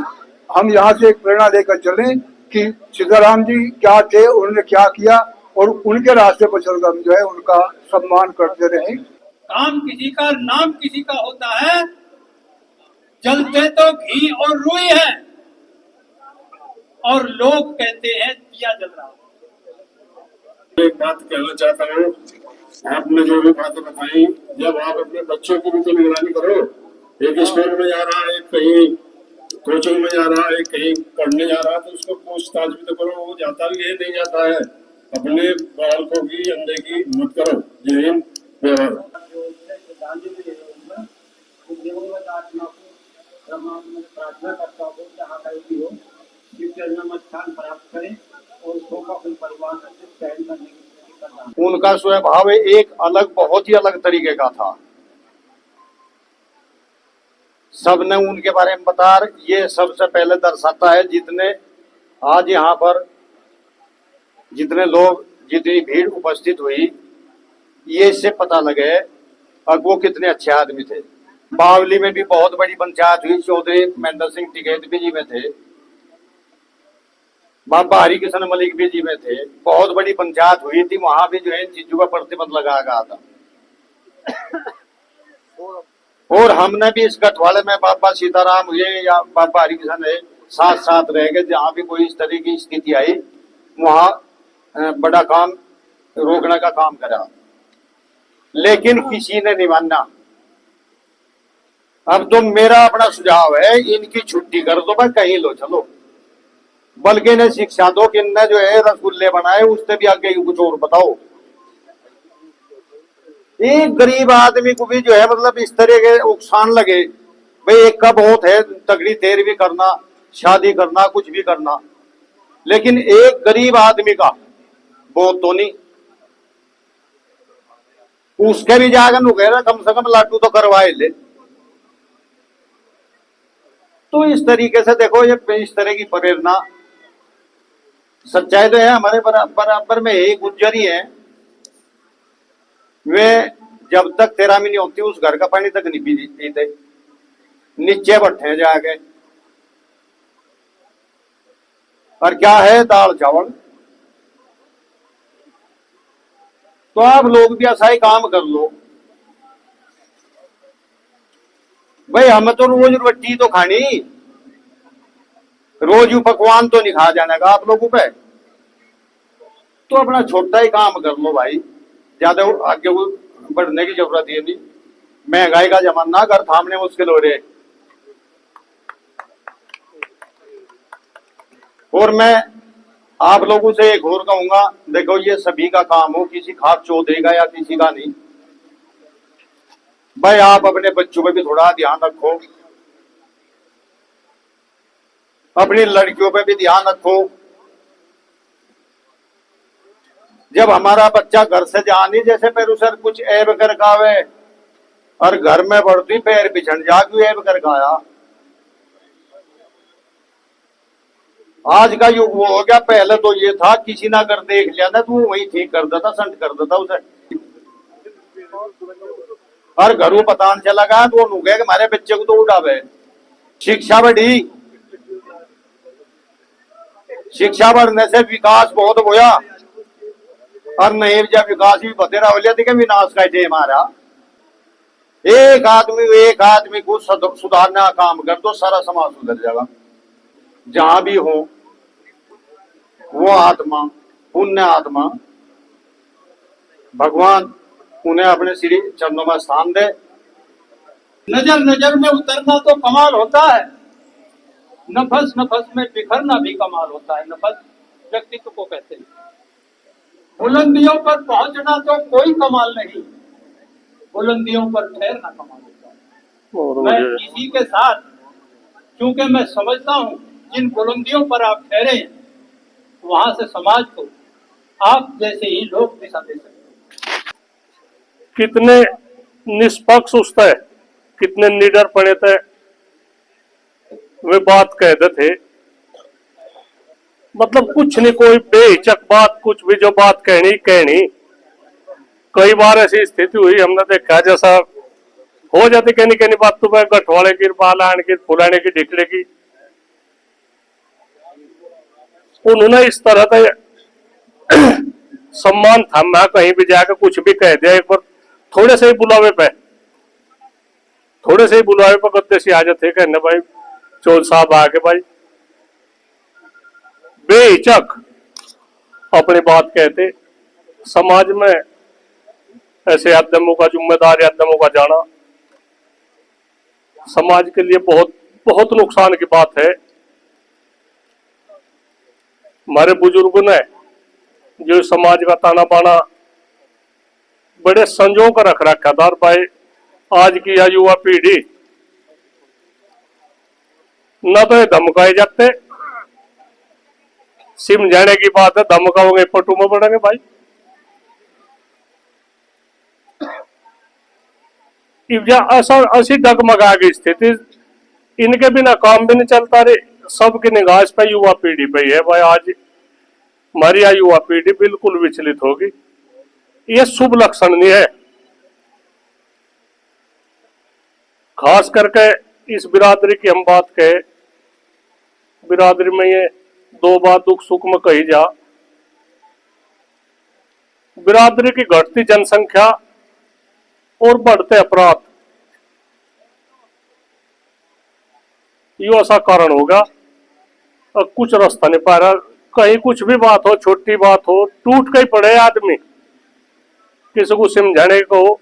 हम यहाँ से एक प्रेरणा लेकर चलें कि सीताराम जी क्या थे, उन्होंने क्या किया, और उनके रास्ते पर चलकर हम जो है उनका सम्मान करते रहें। काम किसी का, नाम किसी का होता है, जलते तो घी और रुई है, और लोग कहते हैं दिया जल रहा है। एक बात कहना चाहता हूँ, आपने जो भी बातें बताई, जब आप अपने बच्चों की भी तो निगरानी करो। एक स्कूल में जा रहा है, एक कहीं कोचिंग में जा रहा है, एक कहीं पढ़ने जा रहा है, तो उसको पूछताछ भी तो करो, वो जाता भी है नहीं जाता है। अपने बालकों की अनदेखी मत करो। जय हिंद, जय भारत। प्रार्थना करता हूँ जहाँ कहीं भी हो, स्थान प्राप्त करें और उसको अपने परिवार से चयन करने की करना। उनका स्वभाव एक अलग, बहुत ही अलग तरीके का था। सबने उनके बारे में बता, ये सबसे पहले दर्शाता है जितने आज यहाँ पर जितने लोग, जितनी भीड़ उपस्थित हुई, ये इससे पता लगे और वो कितने अच्छे आदमी थे। बावली में भी बहुत बड़ी पंचायत हुई, चौधरी महेंद्र सिंह टिकैत भी जी में थे, बाबा हरि किशन मलिक भी जी में थे। बहुत बड़ी पंचायत हुई थी, वहां भी जो है इन चीजों का प्रतिबंध लगाया गया था। और हमने भी इस गठवाले में बाबा सीताराम हुए या बाबा हरि किशन है, साथ साथ रह गए। जहां भी कोई इस तरह की स्थिति आई वहां बड़ा काम रोकने का काम करा, लेकिन किसी ने नहीं माना। अब तो मेरा अपना सुझाव है, इनकी छुट्टी कर दो भाई, कहीं लो चलो, बल्कि इन्हें शिक्षा दो कि इनने जो है रसगुल्ले बनाए उससे भी आगे कुछ और बताओ। एक गरीब आदमी को भी जो है मतलब इस तरह के उकसान लगे, भाई एक का बहुत है तगड़ी तेरहवीं करना, शादी करना, कुछ भी करना, लेकिन एक गरीब आदमी का बहुत तो नहीं। उसके भी जाकर नुकेरा कम से कम लाडू तो करवाए ले। तो इस तरीके से देखो, ये इस तरह की प्रेरणा, सच्चाई तो है हमारे बराबर में एक गुज्जर ही है, वे जब तक 13 नहीं होती उस घर का पानी तक नहीं पीते, नीचे बैठे जाके। और क्या है, दाल चावल। तो आप लोग भी ऐसा ही काम कर लो भाई। हमें तो रोज रोटी तो खानी, रोज पकवान तो नहीं खा जाने का आप लोगों पे। तो अपना छोटा ही काम कर लो भाई, ज्यादा आगे बढ़ने की जरूरत ही नहीं। महंगाई का जमाना, घर थामने मुश्किल हो रहे। और मैं आप लोगों से एक और कहूंगा, देखो ये सभी का काम हो, किसी खास चौधरी का या किसी का नहीं। भाई आप अपने बच्चों पे भी थोड़ा ध्यान रखो, अपनी लड़कियों पे भी ध्यान रखो। जब हमारा बच्चा घर से जा नहीं, जैसे पैर सर कुछ ऐब कर गावे और घर में बढ़ती पैर बिछड़ जा, क्यों ऐब कर गाया। आज का युग वो हो गया, पहले तो ये था किसी ना कर देख लिया ना तो वही ठीक कर देता, संट कर देता उसे। और घरों पता चला गया तो वो गए हमारे बच्चे को तो उठावे। शिक्षा बढ़ी, शिक्षा बढ़ने से विकास बहुत होया, और नहीं जब विकास भी बतेरा हो लिया तो विनाश का टे हमारा। एक आदमी को सुधारने का काम कर दो, सारा समाज सुधर जाएगा। जहां भी हो वो आत्मा, पुण्य आत्मा, भगवान उन्हें अपने श्री चरणों में स्थान दे। नजर नजर में उतरना तो कमाल होता है, नफस नफस में बिखरना भी कमाल होता है। नफस व्यक्तित्व को कहते हैं। बुलंदियों पर पहुंचना तो कोई कमाल नहीं, बुलंदियों पर ठहरना कमाल होता है। मैं इसी के साथ, क्योंकि मैं समझता हूं जिन बुलंदियों पर आप ठहरे हैं वहां से समाज को आप जैसे ही लोग दिशा दे सकते हैं। कितने निष्पक्ष उसते, कितने निडर पड़े थे, वे बात कहते थे। मतलब कुछ नहीं, कोई बेहिचक बात, कुछ भी जो बात कहनी। कई बार ऐसी स्थिति हुई, हमने देखा जैसा हो जाती कहनी बात तो वह गठवाले की, बालान की, फुलाने की, ढिकले की। उन्होंने इस तरह का सम्मान थामा, कहीं भी जाकर कुछ भी कह दिया। एक बार थोड़े से ही बुलावे पे गद्दे से आ जाते, कहने भाई चौधरी साहब आके भाई बेहिचक अपनी बात कहते। समाज में ऐसे आदमों का, जिम्मेदार आदमों का जाना समाज के लिए बहुत बहुत नुकसान की बात है। हमारे बुजुर्गों ने जो समाज का ताना बाना बड़े संजो कर रख रखा था। और भाई आज की या युवा पीढ़ी न तो ये धमकाए जाते, सिम जाने की बात है धमकाओगे पटू में पड़ेंगे भाई। ऐसी डगमगा गई स्थिति, इनके बिना काम भी नहीं चलता रे। सबकी निगाह पे युवा पीढ़ी पे है भाई। आज हमारी युवा पीढ़ी बिल्कुल विचलित होगी, ये शुभ लक्षण नहीं है। खास करके इस बिरादरी की हम बात कहें, बिरादरी में ये दो बात दुख सुख में कही जा। बिरादरी की घटती जनसंख्या और बढ़ते अपराध, यो ऐसा कारण होगा। अब कुछ रास्ता नहीं पा रहा, कहीं कुछ भी बात हो, छोटी बात हो, टूट के पड़े आदमी, किसी को समझाने को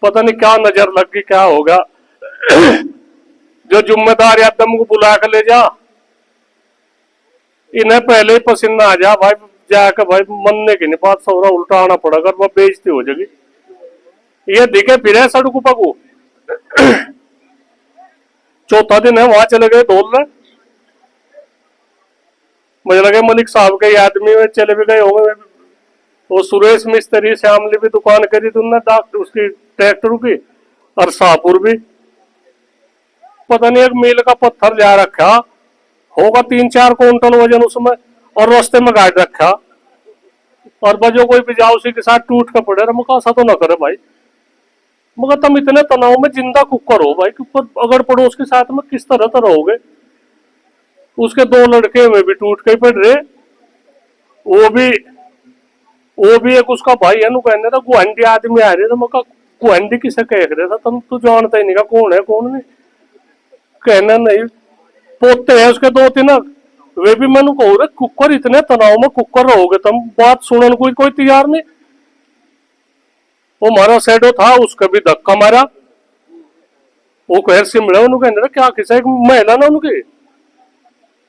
पता नहीं क्या नजर लग गई, क्या होगा। जो जिम्मेदार आदम को बुला कर ले जा, इन्हें पहले ही पसीना आ जा भाई, जाकर भाई मनने की नहीं बात, सौरा उल्टा आना पड़ेगा, वह बेइज्जती हो जाएगी। ये दिखे फिर सड़क पकू। चौथा दिन है वहां चले गए धोल रहे, मुझे लगे मलिक साहब के आदमी में चले भी गए होंगे। वो सुरेश मिस्त्री श्यामली भी दुकान करी थी उन्होंने, डॉक्टर उसकी ट्रैक्टर की, और शाहपुर भी पता नहीं एक मील का पत्थर जा रखा होगा, 3-4 क्विंटल वजन उसमें, और रास्ते में गाड़ रखा, और बजो कोई भी जाओ उसी के साथ टूट कर पड़े। मगर ऐसा तो ना करे भाई, मगर तुम इतने तनाव में जिंदा कुकर हो भाई, अगर पड़ोस के साथ में किस तरह रहोगे। उसके 2 लड़के में भी टूट के पड़ रहे, वो भी एक उसका भाई है, कहने था गुआंडी आदमी आ रहे थे। मैं गुआंडी किसे कह रहे था, तुम तो जानता ही नहीं कौन है कौन नहीं। कहना नहीं, पोते है उसके 2-3, वे भी मैंने कहो रे कुकर इतने तनाव में कुकर रहोगे तुम, बात सुनने कोई तैयार नहीं। वो मारा सेडो था, उसका भी धक्का मारा, वो कह सिमड़े उन्होंने कहने क्या किसा, एक महिला ना उनकी,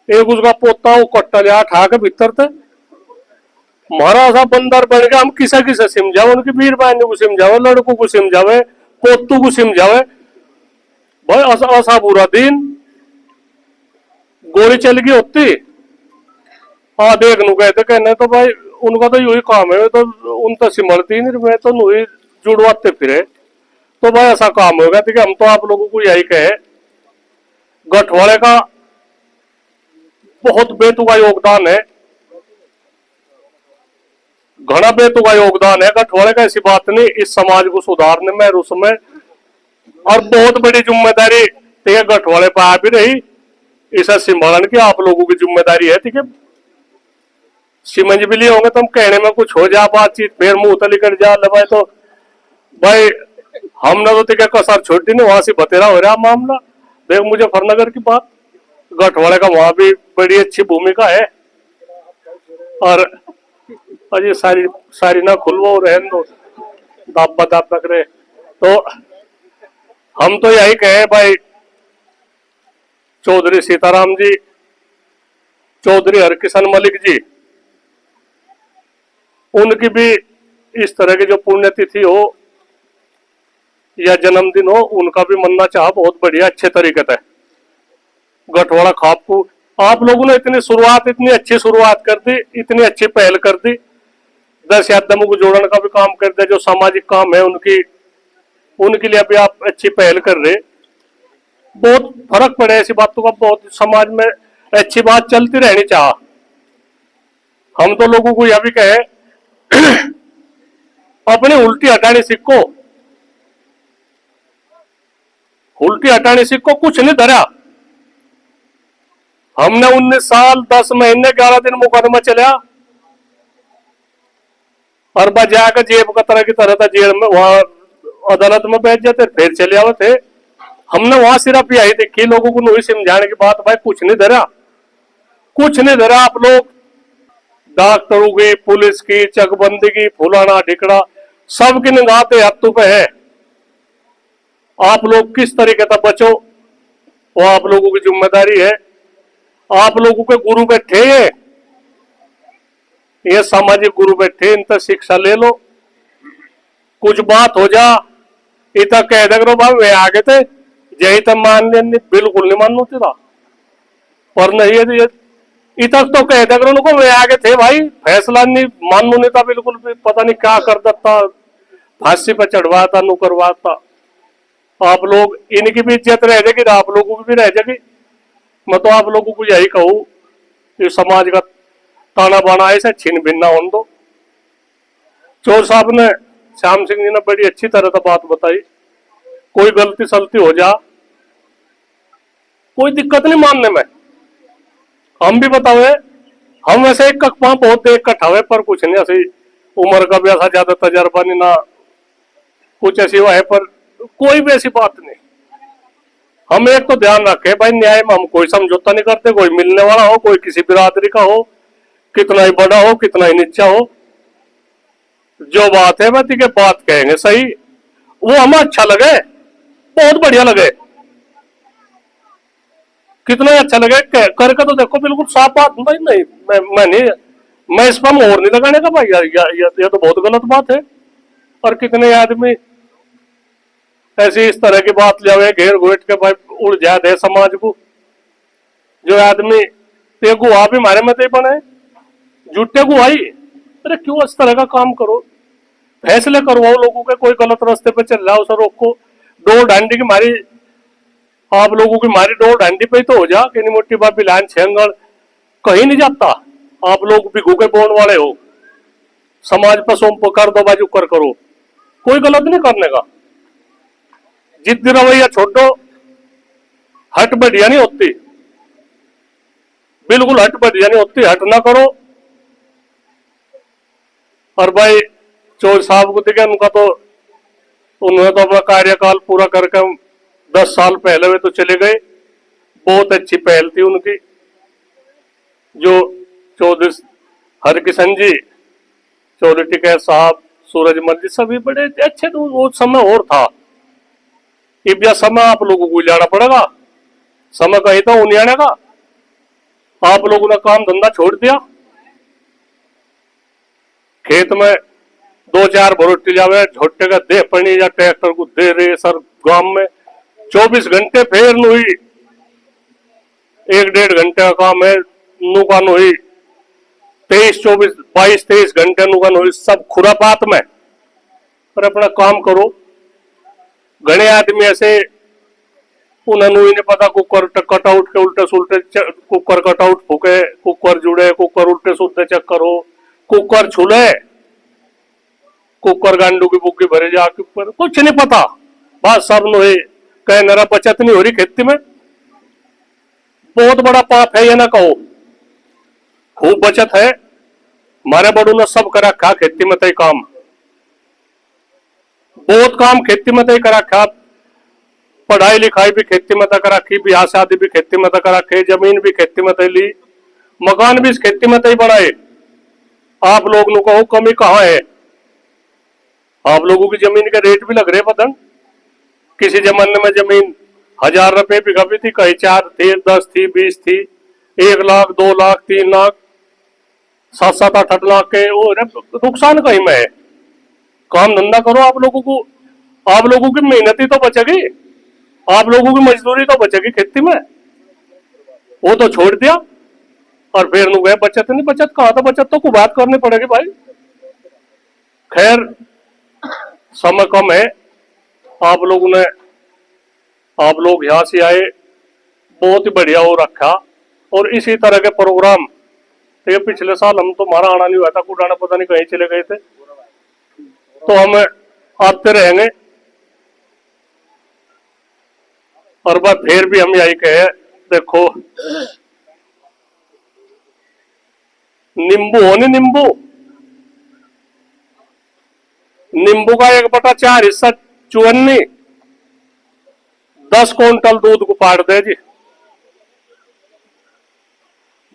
एक उसका पोता वो कट्टा लिया ठा के भीतर थे, मारा ऐसा बंदर बन गया। हम किसा किसा समझावे, उनकी वीर बहन को समझावे, लड़कों को समझावे, पोतू को समझावे भाई, ऐसा बुरा दिन। गोली चल गई होती, हाँ देख नू कहते, कहने तो भाई उनका तो यही काम है, तो उन तो सिमरती नहीं, मैं तो नुई जुड़वाते फिरे। तो भाई ऐसा काम होगा, ठीक है। हम तो आप लोगों को यही कहे, गठवाड़े का बहुत बेतुका योगदान है, घना बेतुका योगदान है गठवाड़े का, ऐसी बात नहीं। इस समाज को सुधारने में उसमें और बहुत बड़ी जिम्मेदारी ठीक है गठवाड़े पर आ भी रही, इसे संभालन की आप लोगों की जिम्मेदारी है, ठीक है। समझ भी लिए होंगे तुम, कहने में कुछ हो जा बातचीत फिर मुंह तली कर जा ले भाई, तो भाई हमने तो ठीक है कसर छोटी नहीं, वहां से बतेरा हो रहा मामला। देख मुजफ्फरनगर की बात, गठवाड़े का वहां भी बड़ी अच्छी भूमिका है, और अजी सारी ना खुलवा रहन दो, दाबा तक रहे। तो हम तो यही कहे भाई, चौधरी सीताराम जी, चौधरी हरकिशन मलिक जी, उनकी भी इस तरह की जो पुण्यतिथि हो या जन्मदिन हो, उनका भी मनना चाह बहुत बढ़िया अच्छे तरीके से। गठवाड़ा खाप को आप लोगों ने इतनी अच्छी शुरुआत कर दी, इतनी अच्छी पहल कर दी, 10 आदमों को जोड़ने का भी काम कर दिया, जो सामाजिक काम है उनके लिए भी आप अच्छी पहल कर रहे। बहुत फर्क पड़े ऐसी बातों का, बहुत समाज में अच्छी बात चलती रहनी चाह। हम तो लोगों को यह भी कहे अपनी उल्टी हटाने सीखो, उल्टी हटाने सीखो, कुछ नहीं धरा। हमने 19 साल 10 महीने 11 दिन मुकदमा चला, और बजा कर जेब कतरा की तरह था जेल में, वहां अदालत में बैठ जाते फिर चले आवे थे। हमने वहां सिर्फ यही देखी लोगों को नहीं समझाने की बात, भाई कुछ नहीं धरा, कुछ नहीं धरा। आप लोग डॉक्टरों की, पुलिस की, चकबंदी की, फुलाना ढिकड़ा सबकी निगाह पे हत्थों पे है। आप लोग किस तरीके से बचो वो आप लोगों की जिम्मेदारी है। आप लोगों के गुरु बैठे, ये सामाजिक गुरु बैठे, इनसे शिक्षा ले लो। कुछ बात हो जा इतना कह दे करो भाई वे आगे थे यही तो मान लें, बिल्कुल नहीं मानू तेरा, पर नहीं इतना तो कह दे करो उनको वे आगे थे भाई, फैसला नहीं मानू नहीं था बिल्कुल भी, पता नहीं क्या कर देता, फांसी पर चढ़वाता नु करवाता। आप लोग इनकी भी इज्जत रह जाएगी, आप लोगों की भी रह जाएगी। मैं तो आप लोगों को यही कहूँ कि समाज का ताना बाना ऐसा छिन भिन्न होने दो। चोर साहब ने, श्याम सिंह जी ने बड़ी अच्छी तरह से बात बताई। कोई गलती सलती हो जा, कोई दिक्कत नहीं मानने में। हम भी बतावे, हम वैसे एक कखपा बहुत देख कठावे, पर कुछ नहीं ऐसी उम्र का भी ऐसा ज्यादा तजर्बा नहीं ना कुछ ऐसी हुआ है, पर कोई भी ऐसी बात नहीं। हम एक तो ध्यान रखे भाई, न्याय में हम कोई समझौता नहीं करते, कोई मिलने वाला हो, कोई किसी बिरादरी का हो, कितना ही बड़ा हो कितना ही नीचा हो, जो बात है मैं बात कहेंगे सही, वो हमें अच्छा लगे, बहुत बढ़िया लगे, कितना अच्छा लगे करके तो देखो, बिल्कुल साफ बात भाई। नहीं मैं नहीं, मैं इस पर मोहर नहीं लगाने का भाई, ये तो बहुत गलत बात है। और कितने आदमी ऐसी इस तरह की बात ले घेर घोट के भाई उड़ जाते समाज को। जो आदमी ते गुआ भी हमारे मत ही बने, झूठे गुआई, अरे क्यों इस तरह का काम करो, फैसले करवाओ लोगों के, कोई गलत रास्ते पे चल रहा है उसे रोको। डोर डांडी की मारी, आप लोगों की मारी डोर डांडी पे ही तो हो जा कि नहीं, मोटी बाबी लाइन छेंगड़ कहीं नहीं जाता। आप लोग भी घूके बोन वाले हो, समाज पर सोम कर दो बाजू कर करो, कोई गलत नहीं करने का। जिद्दी रवैया छोड़ो, हट बढ़िया नहीं होती, बिल्कुल हट बढ़िया नहीं होती, हट ना करो। और भाई चौधरी साहब को देखे, उनका तो उन्होंने तो अपना कार्यकाल पूरा करके 10 साल पहले वे तो चले गए, बहुत अच्छी पहल थी उनकी। जो चौधरी हरकिशन जी, चौधरी टिकैत साहब, सूरजमल जी, सभी बड़े अच्छे, तो वो समय और था। अब यह समय आप लोगों को जाना पड़ेगा, समय कहीं तो उन्हें आने का। आप लोगों ने काम धंधा छोड़ दिया, खेत में 2-4 भरोटी जावे, झोटे का दे पड़ी या ट्रैक्टर को दे रहे सर, गांव में 24 घंटे फेर हुई, 1-1.5 घंटे का काम है, नुकान हुई 22-23 घंटे नुकान हुई, सब खुरापात में। पर अपना काम करो। घने आदमी ऐसे उन्हें नहीं पता, कुकर कटआउट के उल्टे सुलटे, कुकर कटआउट फूके, कुकर जुड़े, कुकर उल्टे सुलटे चक्कर हो, कुकर छुले, कुकर गांडू की बुग्गी भरे जाके ऊपर, कुछ नहीं पता। बात सब नो कहे नरा बचत नहीं हो रही खेती में, बहुत बड़ा पाप है ये ना कहो। खूब बचत है, हमारे बड़ों ने सब करा रखा खेती में तय काम, बहुत काम खेती में तय करा रखा, पढ़ाई लिखाई भी खेती में तक रखी, ब्याह शादी भी खेती में तक रखे, जमीन भी खेती में तय ली, मकान भी इस खेती में तय बनाए। आप लोग नु कहो कमी कहाँ है? आप लोगों की जमीन के रेट भी लग रहे बदन। किसी जमाने में जमीन 1000 रुपए बिघा भी थी, कहीं 4 थी, 10 थी, 20 थी, 1 लाख, 2 लाख, 3 लाख, 7-7, 8 लाख के, नुकसान कहीं में है। काम धंधा करो, आप लोगों की मेहनत ही तो बचेगी, आप लोगों की मजदूरी तो बचेगी खेती में। वो तो छोड़ दिया और फिर नु गए बचत नहीं, बचत कहा था, बचत तो बात करनी पड़ेगी भाई। खैर समय कम है, आप लोग यहां से आए, बहुत ही बढ़िया हो रखा। और इसी तरह के प्रोग्राम तो ये पिछले साल हम तो हमारा आना नहीं हुआ था, कुछ आना पता नहीं कहीं चले गए थे, तो हम आते रहेंगे। और बात फिर भी हम यही कहे, देखो नींबू हो नहीं, नींबू का 1/4 हिस्सा चुवन्नी 10 क्विंटल दूध को पाड़ दे जी।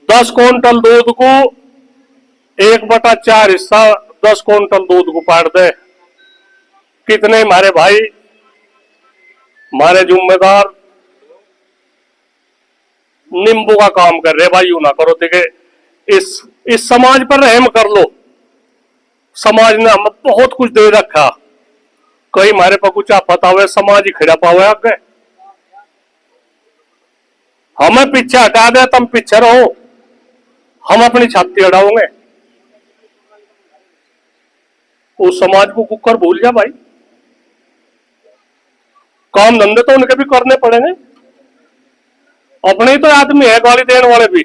10 क्विंटल दूध को 1/4 हिस्सा 10 क्विंटल दूध को पाड़ दे। कितने हमारे भाई, हमारे जिम्मेदार नींबू का काम कर रहे भाई, यूं ना करो। देखिए इस समाज पर रहम कर लो, समाज ने हमें बहुत कुछ दे रखा, कहीं हमारे पर कुछ आफत आवे समाज ही खड़ा पावे आगे। हमें पीछे हटा दे, तुम पीछे रहो, हम अपनी छाती अड़ाओगे। उस समाज को कुकर भूल जा भाई, काम धंधे तो उनके भी करने पड़ेंगे। अपने ही तो आदमी है गाली देने वाले भी,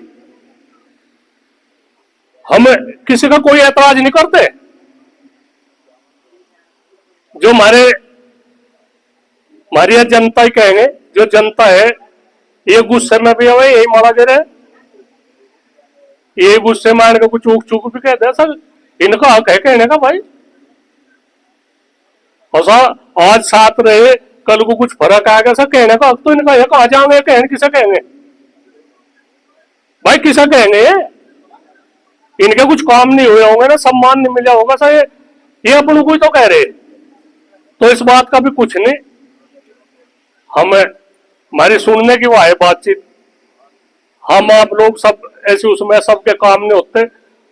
हम किसी का कोई ऐतराज नहीं करते। जो हमारे हमारी यह जनता ही कहेंगे, जो जनता है ये गुस्से में भी है यही मारा दे रहे, ये गुस्से में आने का कुछ चूक चूक भी कहते हैं सर, इनका हक है कहने का भाई। और सर आज साथ रहे कल को कुछ फर्क आएगा सर, कहने का हक तो इनका है, कहा जाएंगे कहने किसे कहेंगे भाई, किसे कहेंगे इनके कुछ काम नहीं हुए होंगे ना, सम्मान नहीं मिला होगा सर, ये अपन को ही तो कह रहे, तो इस बात का भी कुछ नहीं, हमें हमारी सुनने की वो है बातचीत, हम आप लोग सब ऐसे उसमें सबके काम नहीं होते,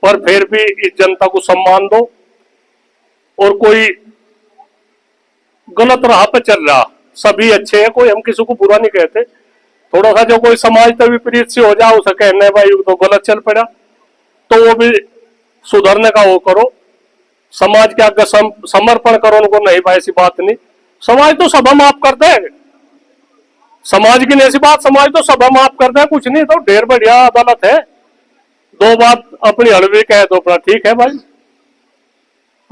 पर फिर भी इस जनता को सम्मान दो, और कोई गलत राह पे चल रहा, सभी अच्छे हैं, कोई हम किसी को बुरा नहीं कहते, थोड़ा सा जो कोई समाज तो विपरीत से हो जाए उसे कहने भाई तो गलत चल पड़ा, तो वो भी सुधरने का वो करो, समाज के आगे समर्पण करो उनको, नहीं भाई ऐसी बात नहीं, समाज तो सब हम आप करते हैं, समाज की नहीं ऐसी बात, समाज तो सब हम आप करते हैं, कुछ नहीं तो ढेर बढ़िया अदालत है, दो बात अपनी हड़वी कहे तो अपना ठीक है भाई,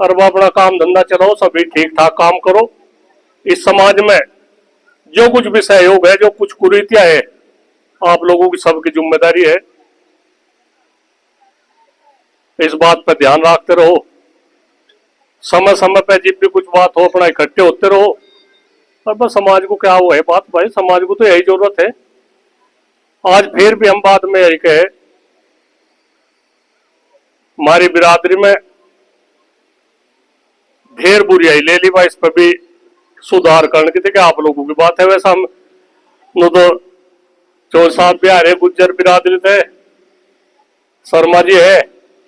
और वो अपना काम धंधा चलाओ, सभी ठीक ठाक काम करो, इस समाज में जो कुछ भी सहयोग है, जो कुछ कुरीतियां है, आप लोगों की सबकी जिम्मेदारी है, इस बात पर ध्यान रखते रहो, समय समय पे जब भी कुछ बात हो अपना इकट्ठे होते रहो, और बस समाज को क्या वो है बात भाई, समाज को तो यही जरूरत है। आज फिर भी हम बात में यही कहे, हमारी बिरादरी में ढेर बुराई ले ली भाई, इस पर भी सुधार करने की थी, आप लोगों की बात है, वैसा हम तो चौधरी साहब बिहार है, गुज्जर बिरादरी थे, शर्मा जी है,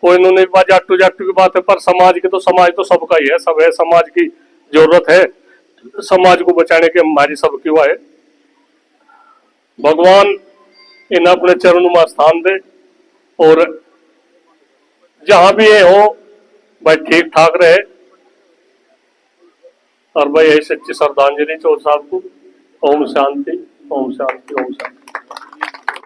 कोई इन्होंने जाटू जाटू की बात है, पर समाज तो सबका ही है, सब है, समाज की जरूरत है, समाज को बचाने की हमारी सबकी हुआ है, भगवान इन अपने चरणों में स्थान दे, और जहां भी ये हो भाई ठीक ठाक रहे, और भाई यही सच्ची श्रद्धांजलि चौधरी साहब को। ओम शांति, ओम शांति, ओम शांति।